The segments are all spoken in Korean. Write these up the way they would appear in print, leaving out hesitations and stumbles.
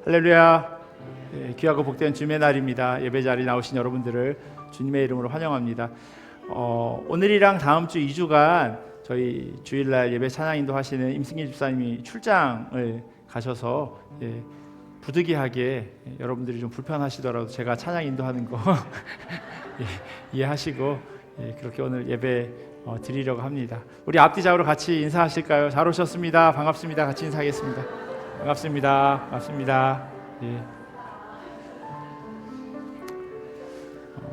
할렐루야. 귀하고 복된 주님의 날입니다. 예배 자리에 나오신 여러분들을 주님의 이름으로 환영합니다. 오늘이랑 다음 주 2주간 저희 주일날 예배 찬양 인도하시는 임승기 집사님이 출장을 가셔서 부득이하게 여러분들이 좀 불편하시더라도 제가 찬양 인도하는 거 이해하시고 그렇게 오늘 예배 드리려고 합니다. 우리 앞뒤좌우로 같이 인사하실까요? 잘 오셨습니다. 반갑습니다. 같이 인사하겠습니다. 반갑습니다. 반갑습니다.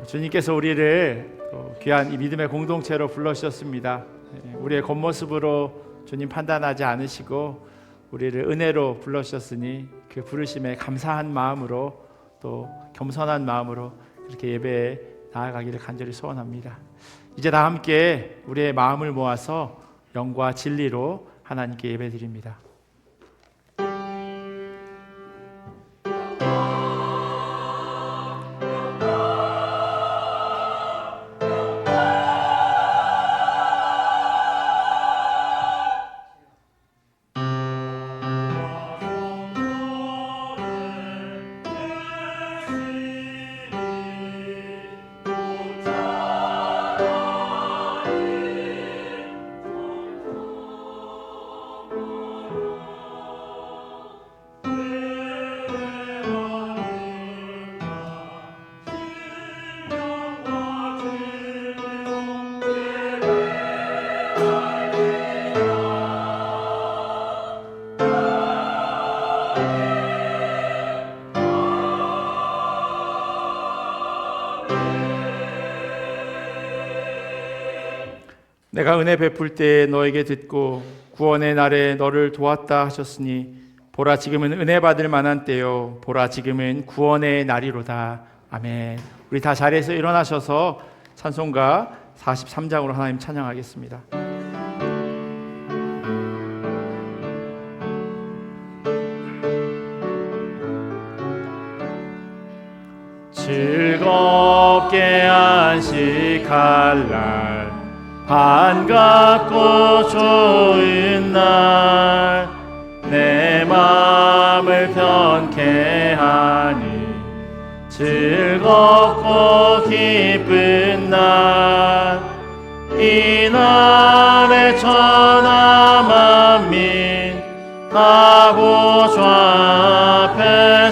주님께서 우리를 귀한 이 믿음의 공동체로 불러주셨습니다. 우리의 겉모습으로 주님 판단하지 않으시고 우리를 은혜로 불러주셨으니 그 부르심에 감사한 마음으로 또 겸손한 마음으로 그렇게 예배에 나아가기를 간절히 소원합니다. 이제 다 함께 우리의 마음을 모아서 영과 진리로 하나님께 예배드립니다. 내가 은혜 베풀 때 너에게 듣고 구원의 날에 너를 도왔다 하셨으니 보라 지금은 은혜 받을 만한 때요 보라 지금은 구원의 날이로다. 아멘. 우리 다 자리에서 일어나셔서 찬송가 43장으로 하나님 찬양하겠습니다. 즐겁게 안식할 날 반갑고 좋은 날 내 마음을 편케 하니 즐겁고 기쁜 날 이 날에 천하 만민 다 보좌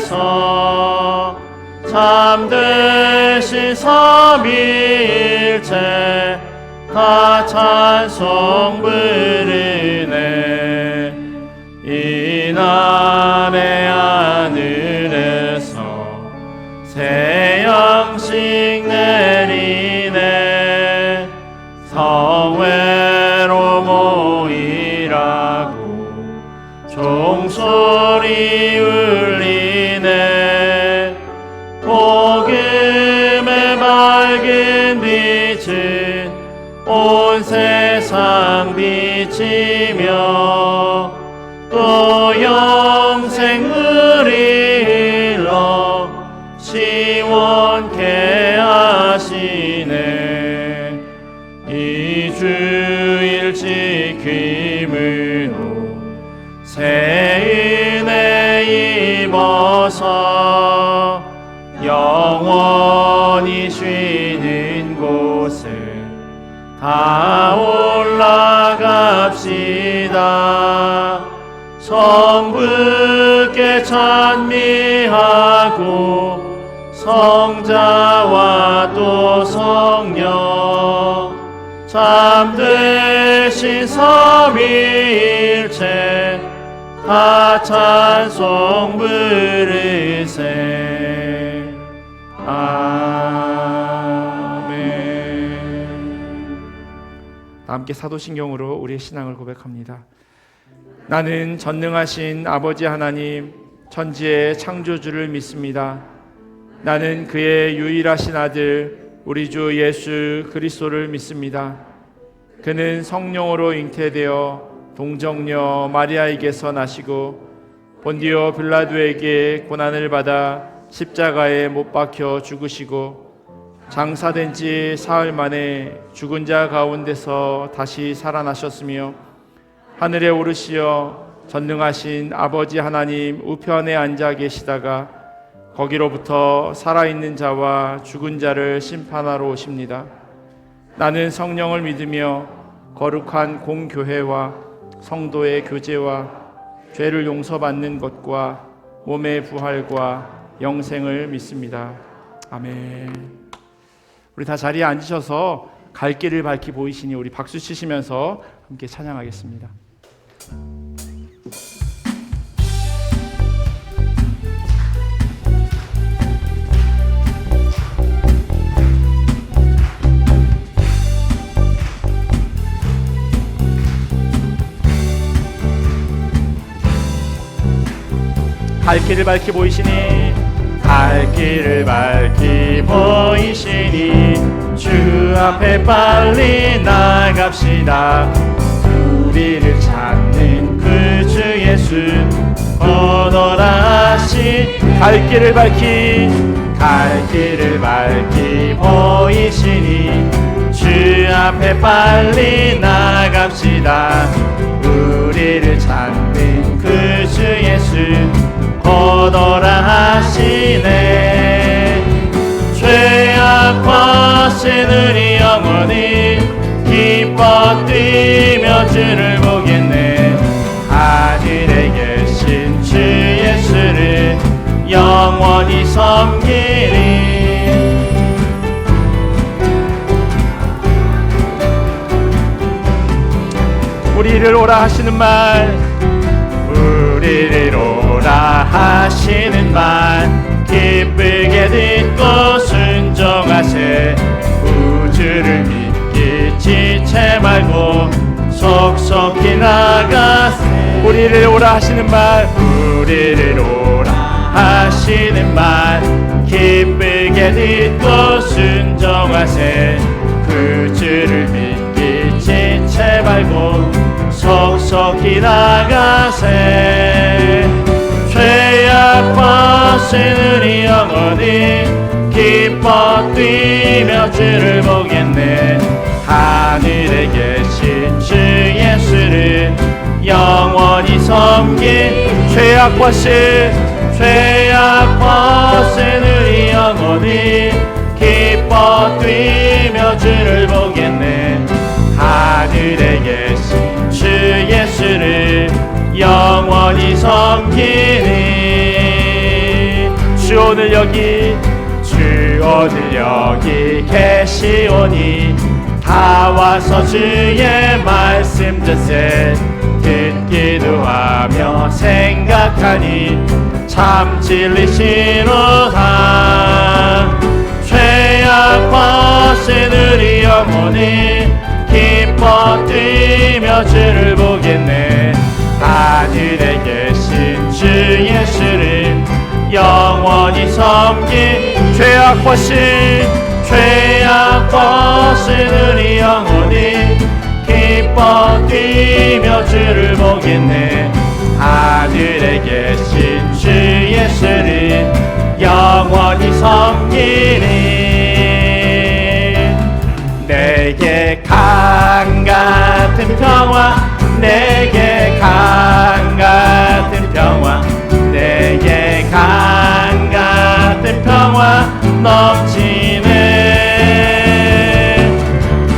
앞에서 참되신 삼위일체 다 찬송 부르네. 이 날의 하늘에서 새 양식 내리네. 성회로 모이라고 종소리 울리네. 복음의 밝은 빛은 온 세상 비치며 또 영생을 일러 시원케 하시네. 이 주일 지킴으로 새 은혜 입어서 영원히 쉬는 곳에 다 올라갑시다. 성부께 찬미하고 성자와 또 성령 참되신 삼위일체 다 찬송 부르세. 함께 사도신경으로 우리의 신앙을 고백합니다. 나는 전능하신 아버지 하나님 천지의 창조주를 믿습니다. 나는 그의 유일하신 아들 우리 주 예수 그리스도를 믿습니다. 그는 성령으로 잉태되어 동정녀 마리아에게서 나시고 본디오 빌라도에게 고난을 받아 십자가에 못 박혀 죽으시고 장사된 지 사흘 만에 죽은 자 가운데서 다시 살아나셨으며 하늘에 오르시어 전능하신 아버지 하나님 우편에 앉아 계시다가 거기로부터 살아있는 자와 죽은 자를 심판하러 오십니다. 나는 성령을 믿으며 거룩한 공교회와 성도의 교제와 죄를 용서받는 것과 몸의 부활과 영생을 믿습니다. 아멘. 우리 다 자리에 앉으셔서 갈 길을 밝히 보이시니 우리 박수 치시면서 함께 찬양하겠습니다. 갈 길을 밝히 보이시니 갈 길을 밝히 보이시니 주 앞에 빨리 나갑시다. 우리를 찾는 그 주 예수 오너라 하시 갈 길을 밝히 보이시니 주 앞에 빨리 나갑시다. 우리를 찾는 그 주 예수 오너라 하시네. 죄악과 신으리 영원히 기뻐 뛰며 주를 보겠네. 하늘에 계신 주 예수를 영원히 섬기리. 우리를 오라 하시는 말, 우리를 오라 하시는 말 기쁘게 듣고 순종하세. 우주를 믿기 지체 말고 속속히 나가세. 우리를 오라 하시는 말, 우리를 오라 하시는 말 기쁘게 듣고 순종하세. 그 주를 믿기 지체 말고 속속히 나가세. 죄악과 신으리 영원히 기뻐 뛰며 주를 보겠네. 하늘에 계신 주 예수를 영원히 섬긴 죄악과 신으리 영원히 기뻐 뛰며 주를 보겠네. 하늘에 계신 주 예수를 영원히 섬기니. 주 오늘 여기 계시오니 다 와서 주의 말씀 듣세. 듣기도 하며 생각하니 참 진리시로다. 죄악과 신으리 영원히 기뻐 뛰며 주를 보겠네. 하늘에 계신 주 예수를 영원히 섬긴 죄악과 신으리 영원히 기뻐 뛰며 주를 보겠네. 하늘에 계신 주 예수를 영원히 섬기니. 내게 강 같은 평화, 내게 강 같은 평화, 내게 강 같은 평화 넘치네.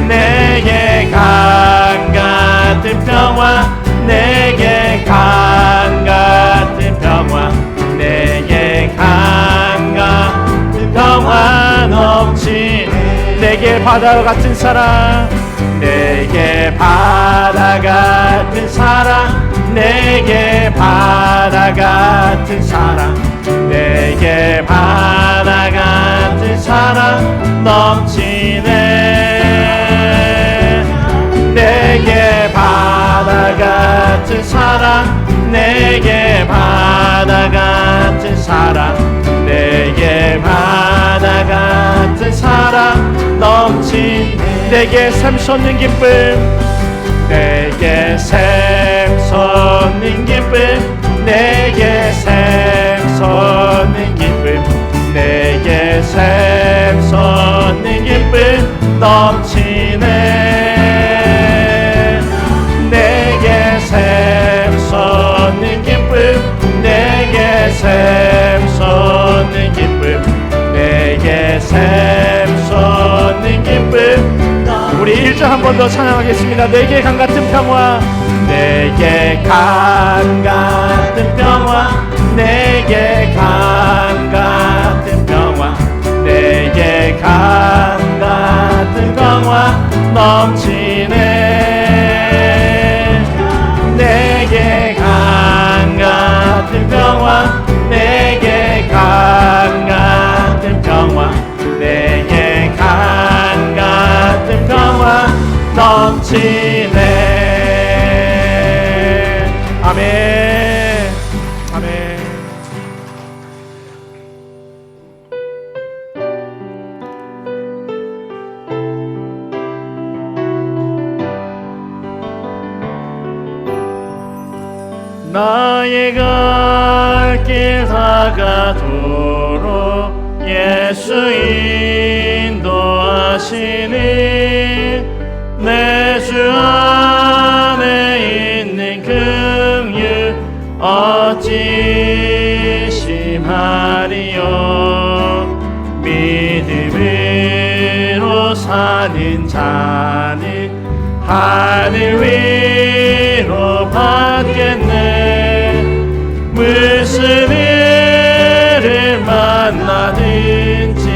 내게 강 같은 평화, 내게 강 같은 평화, 내게 강 같은 평화 넘치네. 내게 바다 같은 사랑, 내게 바다 같은 사랑, 내게 바다 같은 사랑, 내게 바다 같은 사랑 넘치네. 내게 바다 같은 사랑, 내게 바다 같은 사랑, 내게 바다 같은 사랑 넘치네. 내게 샘솟는 기쁨, 내게 샘솟는 기쁨, 내게 샘솟는 기쁨, 내게 샘솟는 기쁨 넘치네. 내게 샘솟는 한 번 더 찬양하겠습니다. 내게 강 같은 평화, 내게 강 같은 평화, 내게 강 같은 평화, 내게 강 같은 평화 넘치네. 내게 강 같은 평화, 내게 강 같은 평화, 내게 강 같은 평화 넘치네. 아멘. 아멘. 나의 갈 길 다가도록 예수 인도하시니 내 주 안에 있는 긍휼 어찌 심하리요. 믿음으로 사는 자는 하늘 위로 받겠네. 무슨 일을 만나든지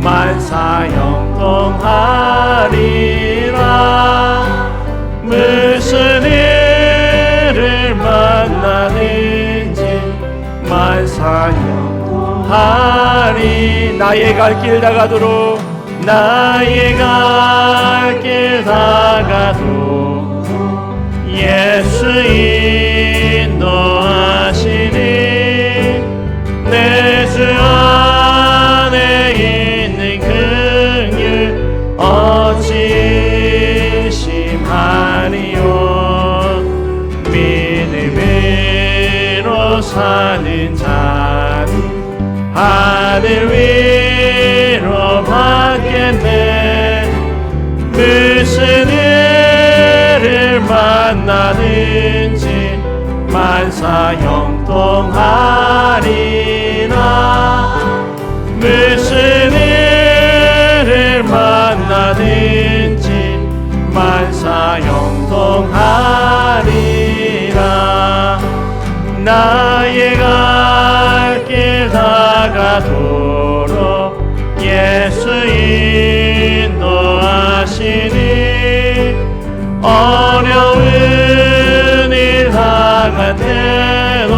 만사형통하리라. 무슨 일을 만나든지 만사형통하리. 나의 갈 길 다가도록, 나의 갈 길 다가도록 예수 인도하시니 내 주 안에 있는 긍휼 어찌 심하리요. 믿음으로 사는 자는 하늘 위로 받겠네. 무슨 일을 만나든지 만사형통하리라. 무슨 일을 만나든지 만사형통하리라. 나의 갈 길 다가도록 예수 인도하시니 어려운 일 당한데도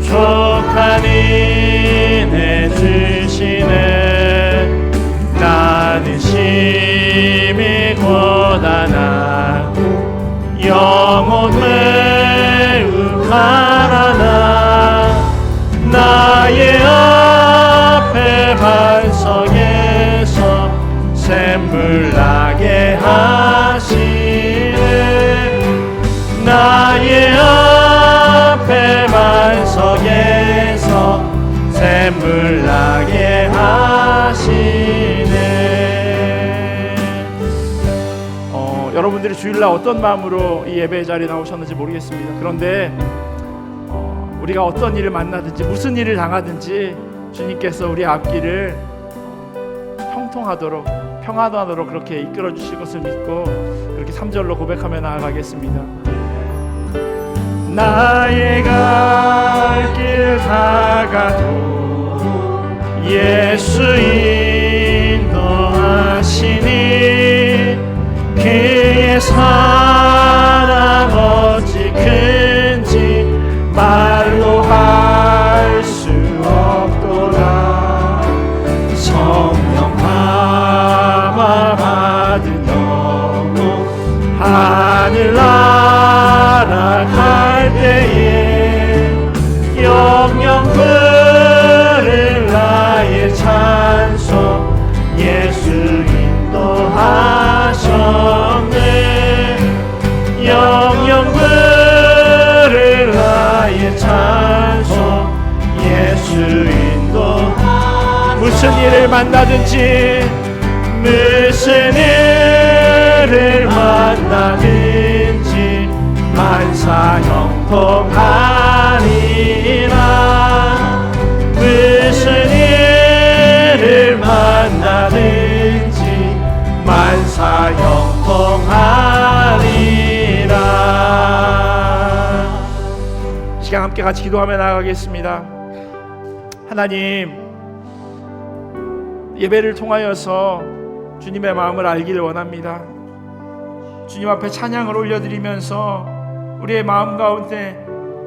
족한 은혜 주시네. 나는 심히 고단하고 영혼 매우 가난하. 나의 앞에 반석에서 샘물 나게 하시네. 나의 앞에 반석에서 샘물 나게 하시네. 여러분들이 주일날 어떤 마음으로 이 예배 자리에 나오셨는지 모르겠습니다. 그런데 우리가 어떤 일을 만나든지 무슨 일을 당하든지 주님께서 우리 앞길을 형통하도록 평안하도록 그렇게 이끌어 주실 것을 믿고 그렇게 3절로 고백하며 나아가겠습니다. 나의 갈 길 다가도 예수 인도하시니 그의 사랑 어찌 큰지 말로 할 수 없도다. 성령 감화 받은 영혼 하늘 날아갈 때에 영영 부를 나의 찬송 예수 인도하셨네. 영영 부를 나의 찬송 예수 인도. 무슨 일을 만나든지 무슨 일을 만나든지 만사형통하리라. 무슨 일을 만나든지 만사형통 함께 같이 기도하며 나아가겠습니다. 하나님, 예배를 통하여서 주님의 마음을 알기를 원합니다. 주님 앞에 찬양을 올려드리면서 우리의 마음 가운데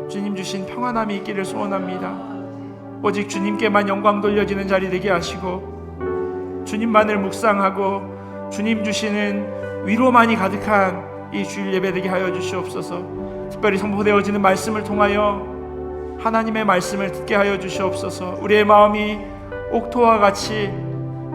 주님 주신 평안함이 있기를 소원합니다. 오직 주님께만 영광 돌려지는 자리 되게 하시고 주님만을 묵상하고 주님 주시는 위로만이 가득한 이 주일 예배 되게 하여 주시옵소서. 특별히 선포되어지는 말씀을 통하여 하나님의 말씀을 듣게 하여 주시옵소서. 우리의 마음이 옥토와 같이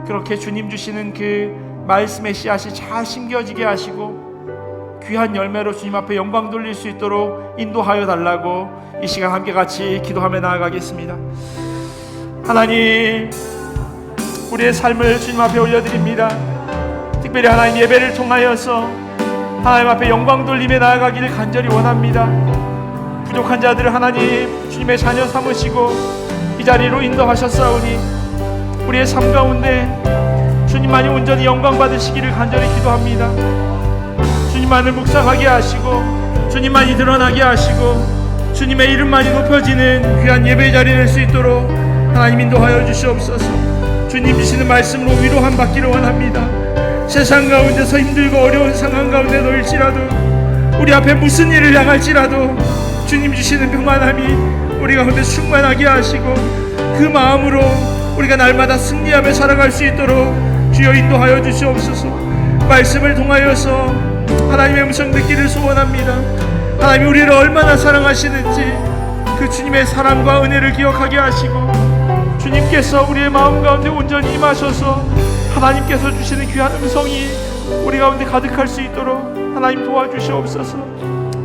그렇게 주님 주시는 그 말씀의 씨앗이 잘 심겨지게 하시고 귀한 열매로 주님 앞에 영광 돌릴 수 있도록 인도하여 달라고 이 시간 함께 같이 기도하며 나아가겠습니다. 하나님, 우리의 삶을 주님 앞에 올려드립니다. 특별히 하나님, 예배를 통하여서 하나님 앞에 영광 돌림에 나아가기를 간절히 원합니다. 부족한 자들을 하나님 주님의 자녀 삼으시고 이 자리로 인도하셨사오니 우리의 삶 가운데 주님만이 온전히 영광 받으시기를 간절히 기도합니다. 주님만을 묵상하게 하시고 주님만이 드러나게 하시고 주님의 이름만이 높여지는 귀한 예배 자리 될 수 있도록 하나님 인도하여 주시옵소서. 주님 주시는 말씀으로 위로함 받기를 원합니다. 세상 가운데서 힘들고 어려운 상황 가운데 놓일지라도 우리 앞에 무슨 일을 향할지라도 주님 주시는 평안함이 우리 가운데 충만하게 하시고 그 마음으로 우리가 날마다 승리하며 살아갈 수 있도록 주여 인도하여 주시옵소서. 말씀을 통하여서 하나님의 음성 듣기를 소원합니다. 하나님이 우리를 얼마나 사랑하시는지 그 주님의 사랑과 은혜를 기억하게 하시고 주님께서 우리의 마음 가운데 온전히 임하셔서 하나님께서 주시는 귀한 음성이 우리 가운데 가득할 수 있도록 하나님 도와주시옵소서.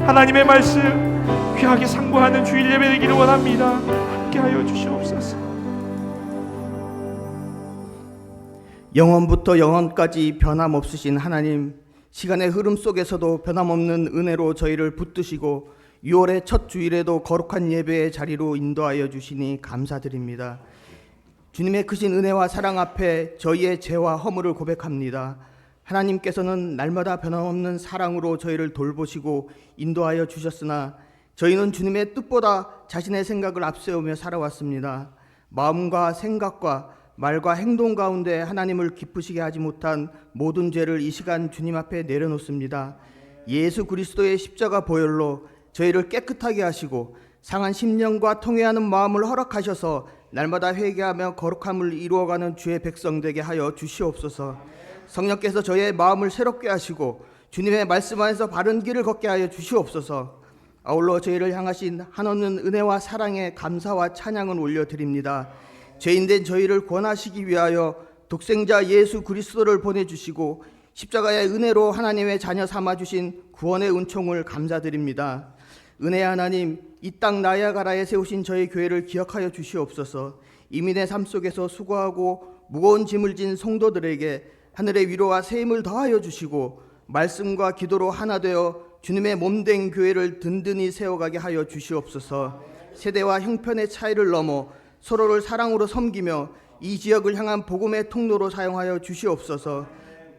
하나님의 말씀 귀하게 상고하는 주일 예배 되기를 원합니다. 함께하여 주시옵소서. 영원부터 영원까지 변함없으신 하나님, 시간의 흐름 속에서도 변함없는 은혜로 저희를 붙드시고 6월의 첫 주일에도 거룩한 예배의 자리로 인도하여 주시니 감사드립니다. 주님의 크신 은혜와 사랑 앞에 저희의 죄와 허물을 고백합니다. 하나님께서는 날마다 변함없는 사랑으로 저희를 돌보시고 인도하여 주셨으나 저희는 주님의 뜻보다 자신의 생각을 앞세우며 살아왔습니다. 마음과 생각과 말과 행동 가운데 하나님을 기쁘시게 하지 못한 모든 죄를 이 시간 주님 앞에 내려놓습니다. 예수 그리스도의 십자가 보혈로 저희를 깨끗하게 하시고 상한 심령과 통회하는 마음을 허락하셔서 날마다 회개하며 거룩함을 이루어가는 주의 백성 되게 하여 주시옵소서. 성령께서 저희의 마음을 새롭게 하시고 주님의 말씀 안에서 바른 길을 걷게 하여 주시옵소서. 아울러 저희를 향하신 한없는 은혜와 사랑에 감사와 찬양을 올려드립니다. 죄인된 저희를 구원하시기 위하여 독생자 예수 그리스도를 보내주시고 십자가의 은혜로 하나님의 자녀 삼아주신 구원의 은총을 감사드립니다. 은혜의 하나님, 이 땅 나야가라에 세우신 저희 교회를 기억하여 주시옵소서. 이민의 삶 속에서 수고하고 무거운 짐을 진 성도들에게 하늘의 위로와 세임을 더하여 주시고 말씀과 기도로 하나 되어 주님의 몸된 교회를 든든히 세워가게 하여 주시옵소서. 세대와 형편의 차이를 넘어 서로를 사랑으로 섬기며 이 지역을 향한 복음의 통로로 사용하여 주시옵소서.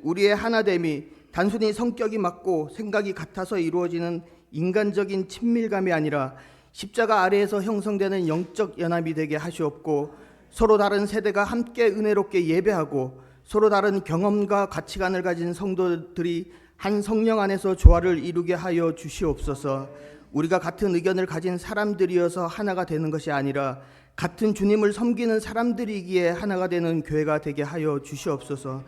우리의 하나됨이 단순히 성격이 맞고 생각이 같아서 이루어지는 인간적인 친밀감이 아니라 십자가 아래에서 형성되는 영적 연합이 되게 하시옵고 서로 다른 세대가 함께 은혜롭게 예배하고 서로 다른 경험과 가치관을 가진 성도들이 한 성령 안에서 조화를 이루게 하여 주시옵소서. 우리가 같은 의견을 가진 사람들이어서 하나가 되는 것이 아니라 같은 주님을 섬기는 사람들이기에 하나가 되는 교회가 되게 하여 주시옵소서.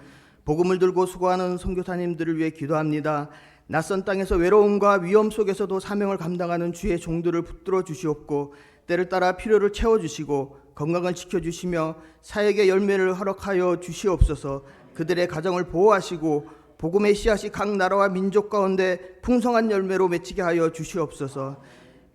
복음을 들고 수고하는 선교사님들을 위해 기도합니다. 낯선 땅에서 외로움과 위험 속에서도 사명을 감당하는 주의 종들을 붙들어 주시옵고 때를 따라 필요를 채워주시고 건강을 지켜주시며 사역의 열매를 허락하여 주시옵소서. 그들의 가정을 보호하시고 복음의 씨앗이 각 나라와 민족 가운데 풍성한 열매로 맺히게 하여 주시옵소서.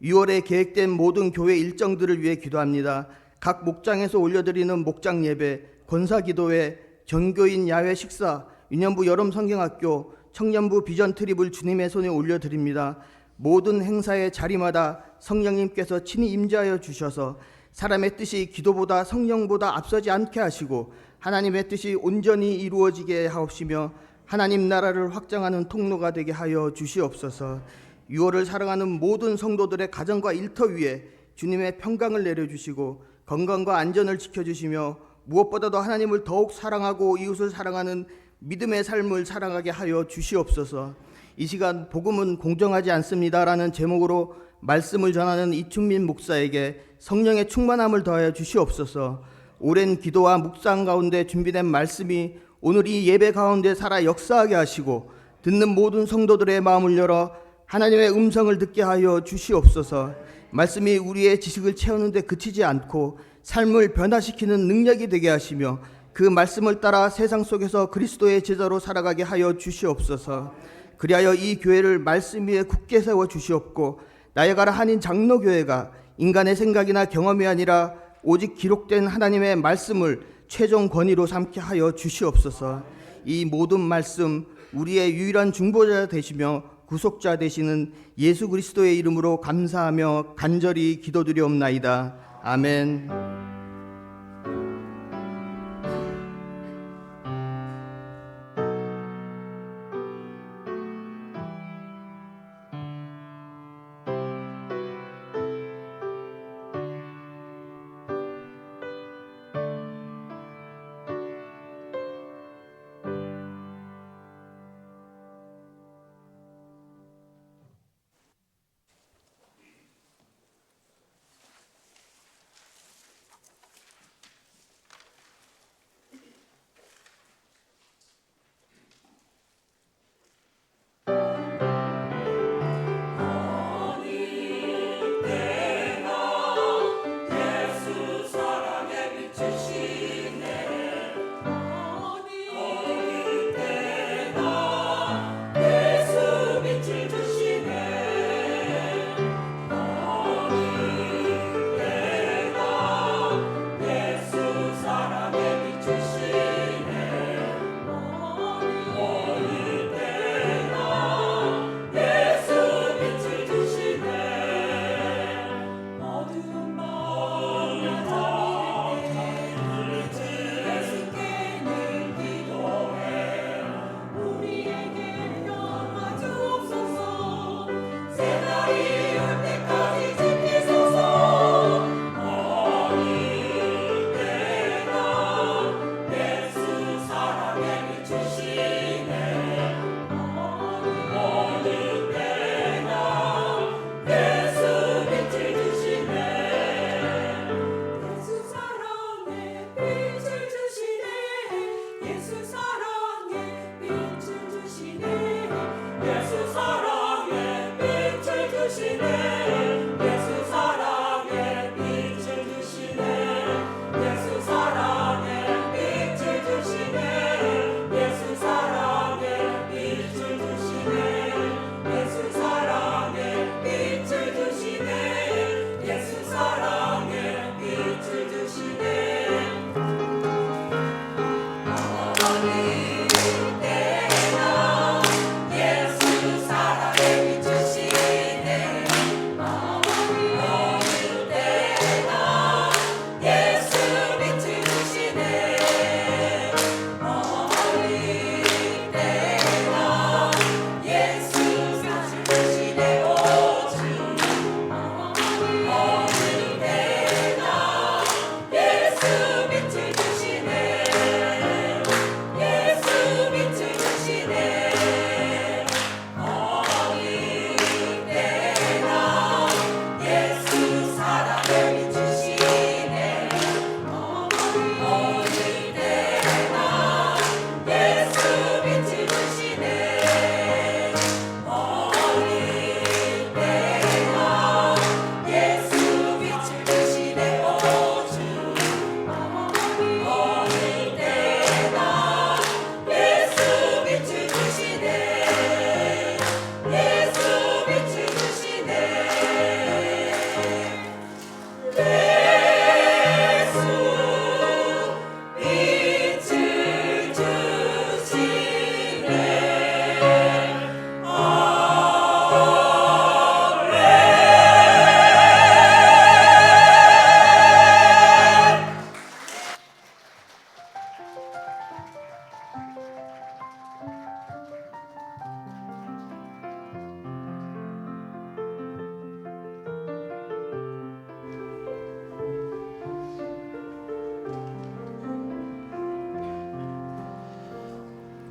6월에 계획된 모든 교회 일정들을 위해 기도합니다. 각 목장에서 올려드리는 목장 예배, 권사기도회, 전교인 야외 식사, 유년부 여름 성경학교, 청년부 비전 트립을 주님의 손에 올려드립니다. 모든 행사의 자리마다 성령님께서 친히 임재하여 주셔서 사람의 뜻이 기도보다 성령보다 앞서지 않게 하시고 하나님의 뜻이 온전히 이루어지게 하옵시며 하나님 나라를 확장하는 통로가 되게 하여 주시옵소서. 6월을 사랑하는 모든 성도들의 가정과 일터 위에 주님의 평강을 내려주시고 건강과 안전을 지켜주시며 무엇보다도 하나님을 더욱 사랑하고 이웃을 사랑하는 믿음의 삶을 살아가게 하여 주시옵소서. 이 시간 복음은 공정하지 않습니다라는 제목으로 말씀을 전하는 이충민 목사에게 성령의 충만함을 더하여 주시옵소서. 오랜 기도와 묵상 가운데 준비된 말씀이 오늘 이 예배 가운데 살아 역사하게 하시고 듣는 모든 성도들의 마음을 열어 하나님의 음성을 듣게 하여 주시옵소서. 말씀이 우리의 지식을 채우는 데 그치지 않고 삶을 변화시키는 능력이 되게 하시며 그 말씀을 따라 세상 속에서 그리스도의 제자로 살아가게 하여 주시옵소서. 그리하여 이 교회를 말씀 위에 굳게 세워 주시옵고 나야가라 한인 장로교회가 인간의 생각이나 경험이 아니라 오직 기록된 하나님의 말씀을 최종 권위로 삼게 하여 주시옵소서. 이 모든 말씀 우리의 유일한 중보자 되시며 구속자 되시는 예수 그리스도의 이름으로 감사하며 간절히 기도드리옵나이다. 아멘.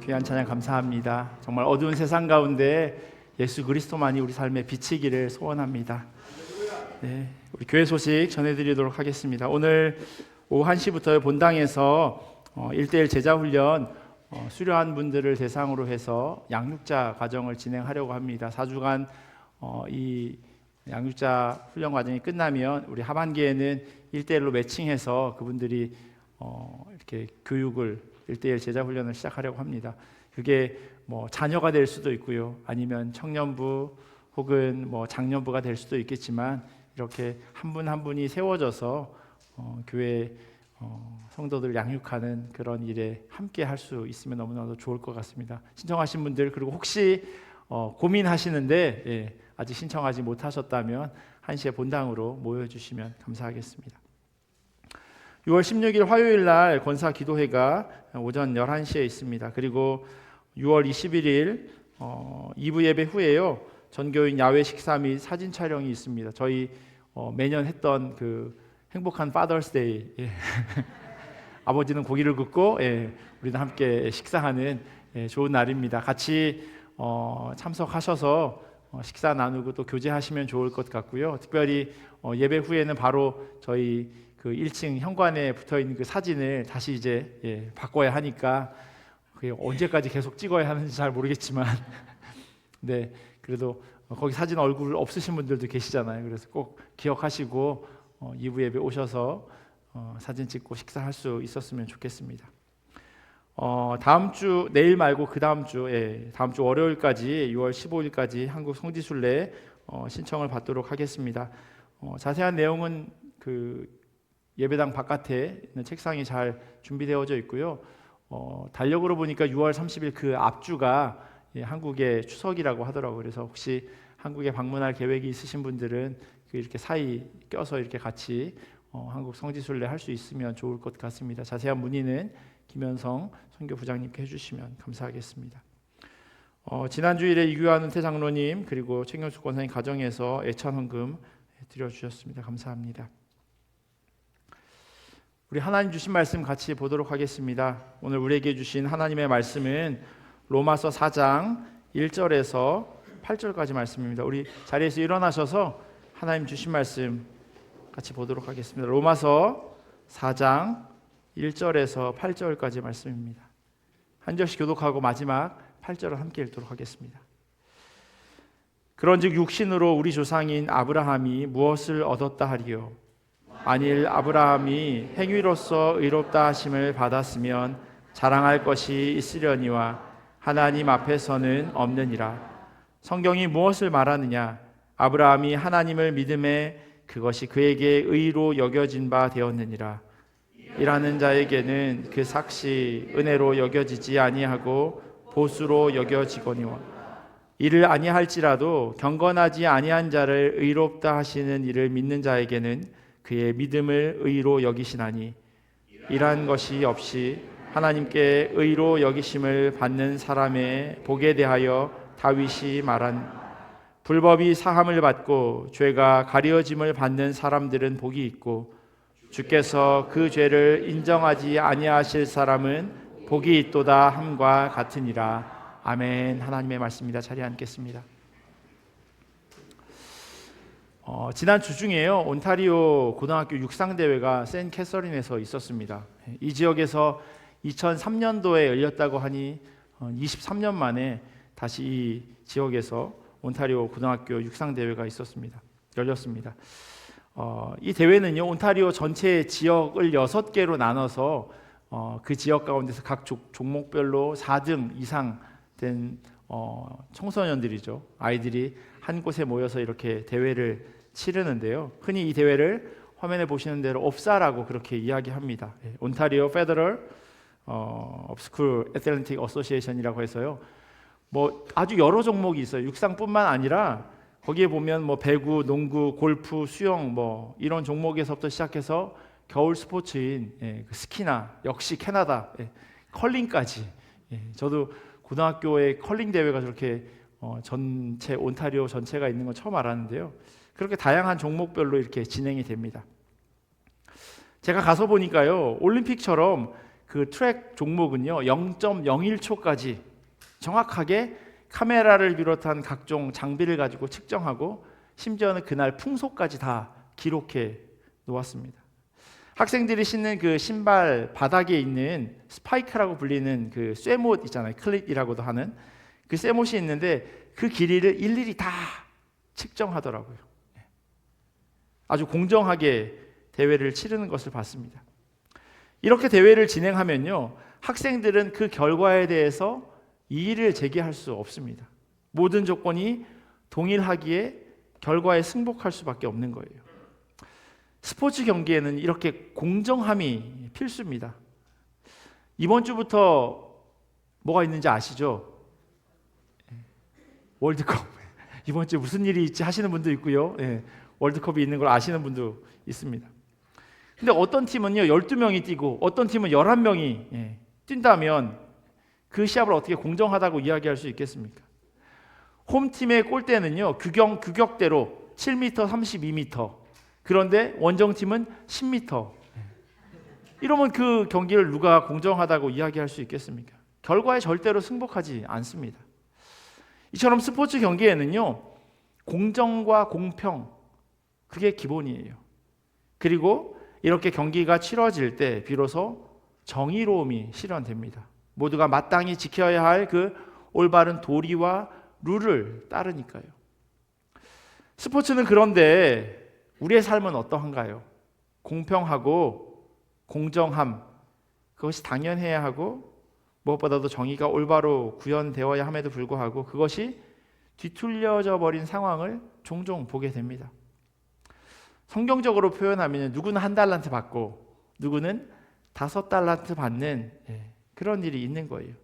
귀한 찬양 감사합니다. 정말 어두운 세상 가운데 예수 그리스도만이 우리 삶의 빛이기를 소원합니다. 네, 우리 교회 소식 전해드리도록 하겠습니다. 오늘 오후 1시부터 본당에서 1대1 제자훈련 수료한 분들을 대상으로 해서 양육자 과정을 진행하려고 합니다. 4주간 이 양육자 훈련 과정이 끝나면 우리 하반기에는 1대1로 매칭해서 그분들이 이렇게 교육을 1대1 제자 훈련을 시작하려고 합니다. 그게 뭐 자녀가 될 수도 있고요, 아니면 청년부 혹은 뭐 장년부가 될 수도 있겠지만 이렇게 한 분 한 분이 세워져서 교회 성도들 양육하는 그런 일에 함께 할 수 있으면 너무나도 좋을 것 같습니다. 신청하신 분들, 그리고 혹시 고민하시는데 아직 신청하지 못하셨다면 1시에 본당으로 모여주시면 감사하겠습니다. 6월 16일 화요일 날 권사 기도회가 오전 11시에 있습니다. 그리고 6월 21일 2부 예배 후에요, 전교인 야외 식사 및 사진 촬영이 있습니다. 저희 매년 했던 그 행복한 파더스데이, 아버지는 고기를 굽고 우리는 함께 식사하는 좋은 날입니다. 같이 참석하셔서 식사 나누고 또 교제하시면 좋을 것 같고요. 특별히 예배 후에는 바로 저희 그 1층 현관에 붙어 있는 그 사진을 다시 이제 바꿔야 하니까 그게 언제까지 계속 찍어야 하는지 잘 모르겠지만 네, 그래도 거기 사진 얼굴 없으신 분들도 계시잖아요. 그래서 꼭 기억하시고 2부 예배 오셔서 사진 찍고 식사할 수 있었으면 좋겠습니다. 다음 주, 내일 말고 그 다음 주, 다음 주 월요일까지 6월 15일까지 한국 성지순례 신청을 받도록 하겠습니다. 자세한 내용은 그 예배당 바깥에 있는 책상이 잘 준비되어져 있고요. 달력으로 보니까 6월 30일 그 앞주가 한국의 추석이라고 하더라고요. 그래서 혹시 한국에 방문할 계획이 있으신 분들은 이렇게 사이 껴서 이렇게 같이 한국 성지순례 할 수 있으면 좋을 것 같습니다. 자세한 문의는 김현성 선교부장님께 해주시면 감사하겠습니다. 지난 주일에 이규환 은퇴 장로님 그리고 최경숙 권사님 가정에서 애찬헌금 드려주셨습니다. 감사합니다. 우리 하나님 주신 말씀 같이 보도록 하겠습니다. 오늘 우리에게 주신 하나님의 말씀은 로마서 4장 1절에서 8절까지 말씀입니다. 우리 자리에서 일어나셔서 하나님 주신 말씀 같이 보도록 하겠습니다. 로마서 4장 1절에서 8절까지 말씀입니다. 한 절씩 교독하고 마지막 8절을 함께 읽도록 하겠습니다. 그런즉 육신으로 우리 조상인 아브라함이 무엇을 얻었다 하리요? 만일 아브라함이 행위로서 의롭다 하심을 받았으면 자랑할 것이 있으려니와 하나님 앞에서는 없느니라. 성경이 무엇을 말하느냐? 아브라함이 하나님을 믿음에 그것이 그에게 의로 여겨진 바 되었느니라. 일하는 자에게는 그 삭시 은혜로 여겨지지 아니하고 보수로 여겨지거니와 이를 아니할지라도 경건하지 아니한 자를 의롭다 하시는 이를 믿는 자에게는 그의 믿음을 의로 여기시나니 이러한 것이 없이 하나님께 의로 여기심을 받는 사람의 복에 대하여 다윗이 말한 불법이 사함을 받고 죄가 가려짐을 받는 사람들은 복이 있고 주께서 그 죄를 인정하지 아니하실 사람은 복이 있도다 함과 같으니라. 아멘. 하나님의 말씀입니다. 자리에 앉겠습니다. 지난 주중에요, 온타리오 고등학교 육상대회가 센 캐서린에서 있었습니다. 이 지역에서 2003년도에 열렸다고 하니 23년 만에 다시 이 지역에서 온타리오 고등학교 육상대회가 열렸습니다. 이 대회는요, 온타리오 전체 지역을 6개로 나눠서 그 지역 가운데서 각 종목별로 4등 이상 된 청소년들이죠, 아이들이 한 곳에 모여서 이렇게 대회를 치르는데요. 흔히 이 대회를 화면에 보시는 대로 옵사라고 그렇게 이야기합니다. 온타리오 페더럴 업스쿨 애틀랜틱 어소시에이션이라고 해서요, 뭐 아주 여러 종목이 있어요. 육상뿐만 아니라 거기에 보면 뭐 배구, 농구, 골프, 수영 뭐 이런 종목에서부터 시작해서 겨울 스포츠인 스키나 역시 캐나다 컬링까지. 저도 고등학교에 컬링 대회가 저렇게 전체 온타리오 전체가 있는 건 처음 알았는데요. 그렇게 다양한 종목별로 이렇게 진행이 됩니다. 제가 가서 보니까요, 올림픽처럼 그 그 트랙 종목은요 0.01초까지 정확하게 카메라를 비롯한 각종 장비를 가지고 측정하고 심지어는 그날 풍속까지 다 기록해 놓았습니다. 학생들이 신는 그 신발 바닥에 있는 스파이크라고 불리는 그 쇠못 있잖아요. 클릿이라고도 하는 그 쇠못이 있는데 그 길이를 일일이 다 측정하더라고요. 아주 공정하게 대회를 치르는 것을 봤습니다. 이렇게 대회를 진행하면요, 학생들은 그 결과에 대해서 이의를 제기할 수 없습니다. 모든 조건이 동일하기에 결과에 승복할 수밖에 없는 거예요. 스포츠 경기에는 이렇게 공정함이 필수입니다. 이번 주부터 뭐가 있는지 아시죠? 월드컵. 이번 주에 무슨 일이 있지 하시는 분도 있고요. 월드컵이 있는 걸 아시는 분도 있습니다. 근데 어떤 팀은요 12명이 뛰고 어떤 팀은 11명이 뛴다면 그 시합을 어떻게 공정하다고 이야기할 수 있겠습니까? 홈팀의 골대는요 규격대로 7m, 32m, 그런데 원정팀은 10m. 이러면 그 경기를 누가 공정하다고 이야기할 수 있겠습니까? 결과에 절대로 승복하지 않습니다. 이처럼 스포츠 경기에는요 공정과 공평, 그게 기본이에요. 그리고 이렇게 경기가 치러질 때 비로소 정의로움이 실현됩니다. 모두가 마땅히 지켜야 할 그 올바른 도리와 룰을 따르니까요. 스포츠는 그런데 우리의 삶은 어떠한가요? 공평하고 공정함, 그것이 당연해야 하고 무엇보다도 정의가 올바로 구현되어야 함에도 불구하고 그것이 뒤틀려져 버린 상황을 종종 보게 됩니다. 성경적으로 표현하면 누구는 1달란트 받고 누구는 5달란트 받는 그런 일이 있는 거예요.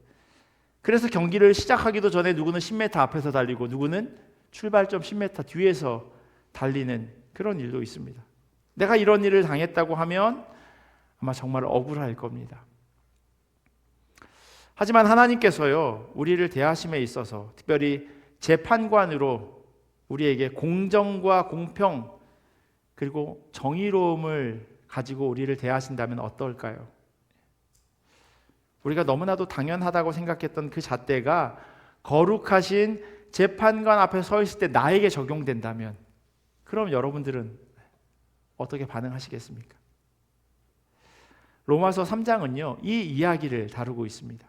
그래서 경기를 시작하기도 전에 누구는 10m 앞에서 달리고 누구는 출발점 10m 뒤에서 달리는 그런 일도 있습니다. 내가 이런 일을 당했다고 하면 아마 정말 억울할 겁니다. 하지만 하나님께서요 우리를 대하심에 있어서 특별히 재판관으로 우리에게 공정과 공평 그리고 정의로움을 가지고 우리를 대하신다면 어떨까요? 우리가 너무나도 당연하다고 생각했던 그 잣대가 거룩하신 재판관 앞에 서 있을 때 나에게 적용된다면 그럼 여러분들은 어떻게 반응하시겠습니까? 로마서 3장은요 이 이야기를 다루고 있습니다.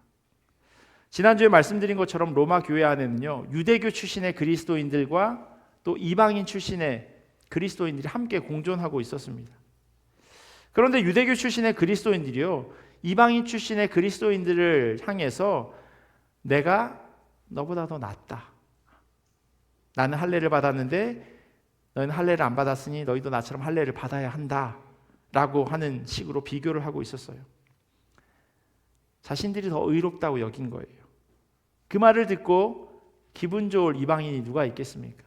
지난주에 말씀드린 것처럼 로마 교회 안에는요 유대교 출신의 그리스도인들과 또 이방인 출신의 그리스도인들이 함께 공존하고 있었습니다. 그런데 유대교 출신의 그리스도인들이요 이방인 출신의 그리스도인들을 향해서 내가 너보다 더 낫다. 나는 할례를 받았는데 너희는 할례를 안 받았으니 너희도 나처럼 할례를 받아야 한다 라고 하는 식으로 비교를 하고 있었어요. 자신들이 더 의롭다고 여긴 거예요. 그 말을 듣고 기분 좋을 이방인이 누가 있겠습니까?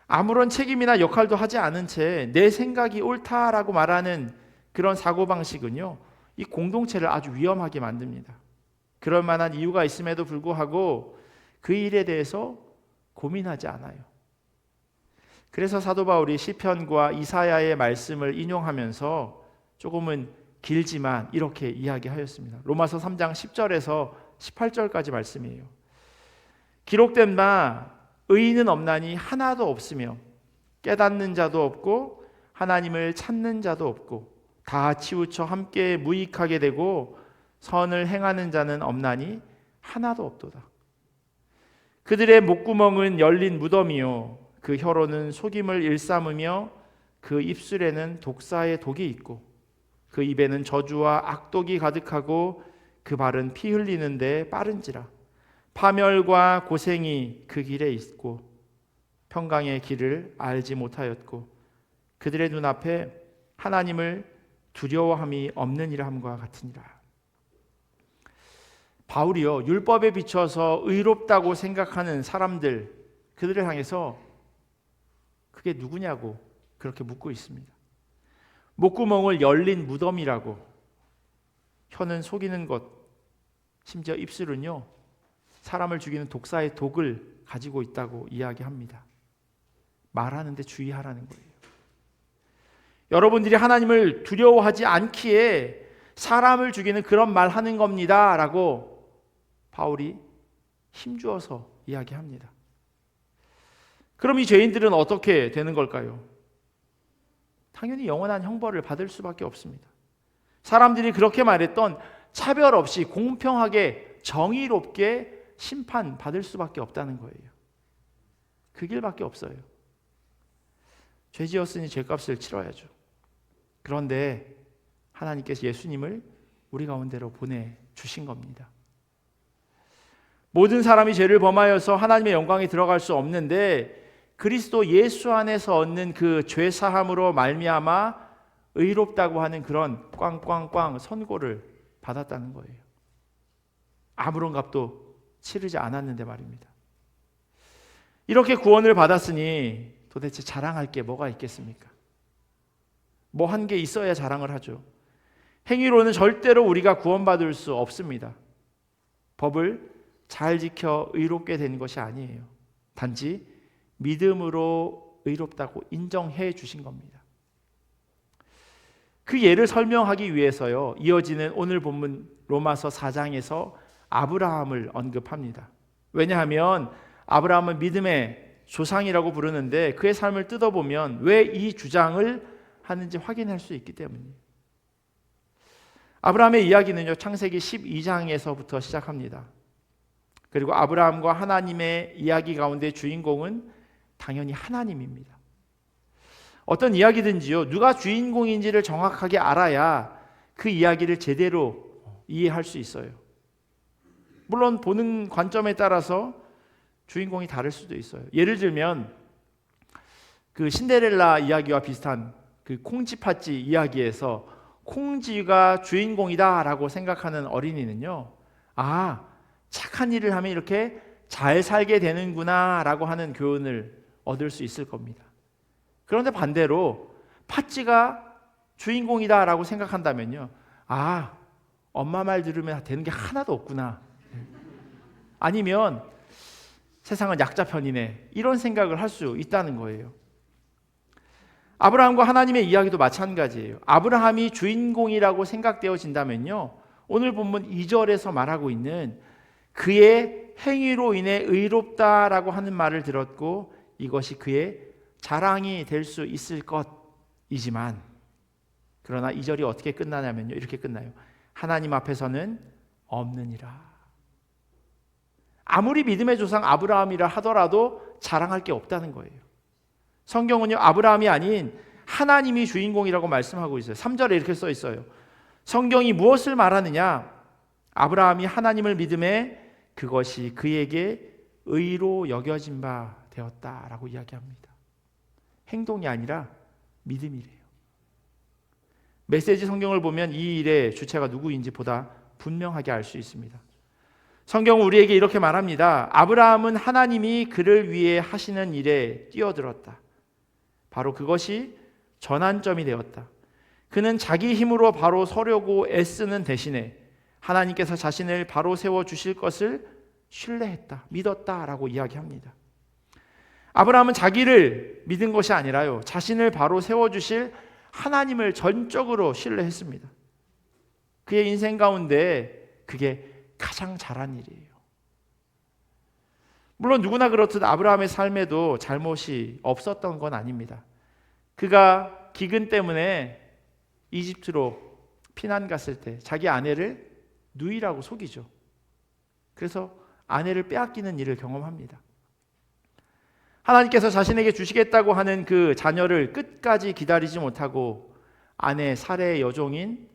아무런 책임이나 역할도 하지 않은 채 내 생각이 옳다라고 말하는 그런 사고방식은요 이 공동체를 아주 위험하게 만듭니다. 그럴 만한 이유가 있음에도 불구하고 그 일에 대해서 고민하지 않아요. 그래서 사도 바울이 시편과 이사야의 말씀을 인용하면서 조금은 길지만 이렇게 이야기하였습니다. 로마서 3장 10절에서 18절까지 말씀이에요. 기록된 바 의인은 없나니 하나도 없으며 깨닫는 자도 없고 하나님을 찾는 자도 없고 다 치우쳐 함께 무익하게 되고 선을 행하는 자는 없나니 하나도 없도다. 그들의 목구멍은 열린 무덤이요 그 혀로는 속임을 일삼으며 그 입술에는 독사의 독이 있고 그 입에는 저주와 악독이 가득하고 그 발은 피 흘리는데 빠른지라. 파멸과 고생이 그 길에 있고 평강의 길을 알지 못하였고 그들의 눈앞에 하나님을 두려워함이 없느니라 함과 같으니라. 바울이요 율법에 비춰서 의롭다고 생각하는 사람들 그들을 향해서 그게 누구냐고 그렇게 묻고 있습니다. 목구멍을 열린 무덤이라고, 혀는 속이는 것, 심지어 입술은요 사람을 죽이는 독사의 독을 가지고 있다고 이야기합니다. 말하는데 주의하라는 거예요. 여러분들이 하나님을 두려워하지 않기에 사람을 죽이는 그런 말 하는 겁니다 라고 바울이 힘주어서 이야기합니다. 그럼 이 죄인들은 어떻게 되는 걸까요? 당연히 영원한 형벌을 받을 수밖에 없습니다. 사람들이 그렇게 말했던 차별 없이 공평하게 정의롭게 심판받을 수밖에 없다는 거예요. 그 길밖에 없어요. 죄 지었으니 죄값을 치러야죠. 그런데 하나님께서 예수님을 우리 가운데로 보내주신 겁니다. 모든 사람이 죄를 범하여서 하나님의 영광에 들어갈 수 없는데 그리스도 예수 안에서 얻는 그 죄 사함으로 말미암아 의롭다고 하는 그런 꽝꽝꽝 선고를 받았다는 거예요. 아무런 값도 치르지 않았는데 말입니다. 이렇게 구원을 받았으니 도대체 자랑할 게 뭐가 있겠습니까? 뭐 한 게 있어야 자랑을 하죠. 행위로는 절대로 우리가 구원받을 수 없습니다. 법을 잘 지켜 의롭게 된 것이 아니에요. 단지 믿음으로 의롭다고 인정해 주신 겁니다. 그 예를 설명하기 위해서요, 이어지는 오늘 본문 로마서 4장에서 아브라함을 언급합니다. 왜냐하면 아브라함은 믿음의 조상이라고 부르는데 그의 삶을 뜯어보면 왜 이 주장을 하는지 확인할 수 있기 때문이에요. 아브라함의 이야기는요, 창세기 12장에서부터 시작합니다. 그리고 아브라함과 하나님의 이야기 가운데 주인공은 당연히 하나님입니다. 어떤 이야기든지요, 누가 주인공인지를 정확하게 알아야 그 이야기를 제대로 이해할 수 있어요. 물론 보는 관점에 따라서 주인공이 다를 수도 있어요. 예를 들면 그 신데렐라 이야기와 비슷한 그 콩쥐팥쥐 이야기에서 콩쥐가 주인공이다라고 생각하는 어린이는요, 아, 착한 일을 하면 이렇게 잘 살게 되는구나 라고 하는 교훈을 얻을 수 있을 겁니다. 그런데 반대로 팥쥐가 주인공이다 라고 생각한다면요, 아, 엄마 말 들으면 되는 게 하나도 없구나, 아니면 세상은 약자 편이네, 이런 생각을 할 수 있다는 거예요. 아브라함과 하나님의 이야기도 마찬가지예요. 아브라함이 주인공이라고 생각되어진다면요, 오늘 본문 2절에서 말하고 있는 그의 행위로 인해 의롭다라고 하는 말을 들었고 이것이 그의 자랑이 될 수 있을 것이지만, 그러나 2절이 어떻게 끝나냐면요, 이렇게 끝나요. 하나님 앞에서는 없느니라. 아무리 믿음의 조상 아브라함이라 하더라도 자랑할 게 없다는 거예요. 성경은요, 아브라함이 아닌 하나님이 주인공이라고 말씀하고 있어요. 3절에 이렇게 써 있어요. 성경이 무엇을 말하느냐? 아브라함이 하나님을 믿음에 그것이 그에게 의로 여겨진 바 되었다라고 이야기합니다. 행동이 아니라 믿음이래요. 메시지 성경을 보면 이 일의 주체가 누구인지 보다 분명하게 알 수 있습니다. 성경은 우리에게 이렇게 말합니다. 아브라함은 하나님이 그를 위해 하시는 일에 뛰어들었다. 바로 그것이 전환점이 되었다. 그는 자기 힘으로 바로 서려고 애쓰는 대신에 하나님께서 자신을 바로 세워주실 것을 신뢰했다, 믿었다라고 이야기합니다. 아브라함은 자기를 믿은 것이 아니라요, 자신을 바로 세워주실 하나님을 전적으로 신뢰했습니다. 그의 인생 가운데 그게 가장 잘한 일이에요. 물론 누구나 그렇듯 아브라함의 삶에도 잘못이 없었던 건 아닙니다. 그가 기근 때문에 이집트로 피난 갔을 때 자기 아내를 누이라고 속이죠. 그래서 아내를 빼앗기는 일을 경험합니다. 하나님께서 자신에게 주시겠다고 하는 그 자녀를 끝까지 기다리지 못하고 아내 사레의 여종인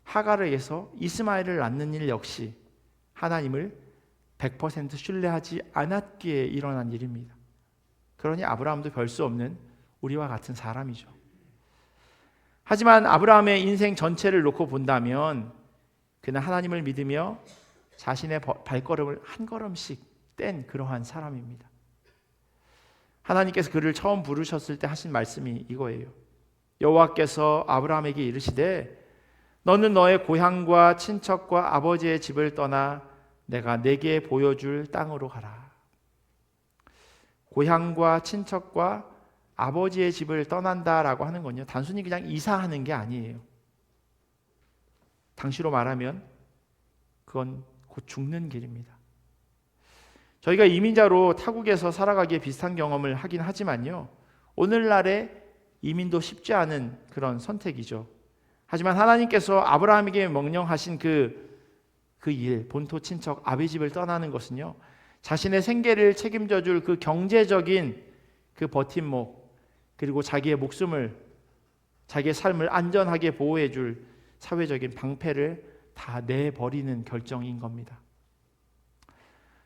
하갈에게서 이스마엘을 낳는 일 역시 하나님을 100% 신뢰하지 않았기에 일어난 일입니다. 그러니 아브라함도 별 수 없는 우리와 같은 사람이죠. 하지만 아브라함의 인생 전체를 놓고 본다면 그는 하나님을 믿으며 자신의 발걸음을 한 걸음씩 뗀 그러한 사람입니다. 하나님께서 그를 처음 부르셨을 때 하신 말씀이 이거예요. 여호와께서 아브라함에게 이르시되 너는 너의 고향과 친척과 아버지의 집을 떠나 내가 내게 보여줄 땅으로 가라. 고향과 친척과 아버지의 집을 떠난다라고 하는 건요, 단순히 그냥 이사하는 게 아니에요. 당시로 말하면 그건 곧 죽는 길입니다. 저희가 이민자로 타국에서 살아가기에 비슷한 경험을 하긴 하지만요, 오늘날의 이민도 쉽지 않은 그런 선택이죠. 하지만 하나님께서 아브라함에게 명령하신 그 일, 본토 친척 아비집을 떠나는 것은요, 자신의 생계를 책임져 줄 그 경제적인 그 버팀목, 그리고 자기의 목숨을, 자기의 삶을 안전하게 보호해 줄 사회적인 방패를 다 내버리는 결정인 겁니다.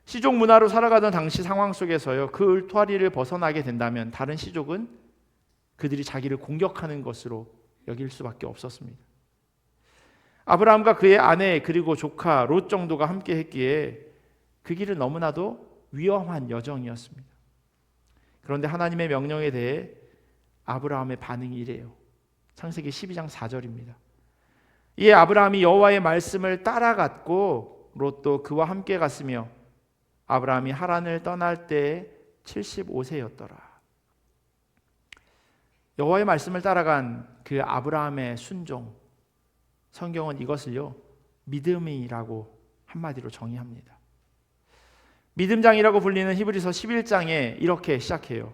시족 문화로 살아가던 당시 상황 속에서요, 그 울타리를 벗어나게 된다면 다른 시족은 그들이 자기를 공격하는 것으로 여길 수밖에 없었습니다. 아브라함과 그의 아내 그리고 조카 롯 정도가 함께 했기에 그 길은 너무나도 위험한 여정이었습니다. 그런데 하나님의 명령에 대해 아브라함의 반응이 이래요. 창세기 12장 4절입니다. 이에 아브라함이 여호와의 말씀을 따라갔고 롯도 그와 함께 갔으며 아브라함이 하란을 떠날 때 75세였더라. 여호와의 말씀을 따라간 그 아브라함의 순종, 성경은 이것을요, 믿음이라고 한마디로 정의합니다. 믿음장이라고 불리는 히브리서 11장에 이렇게 시작해요.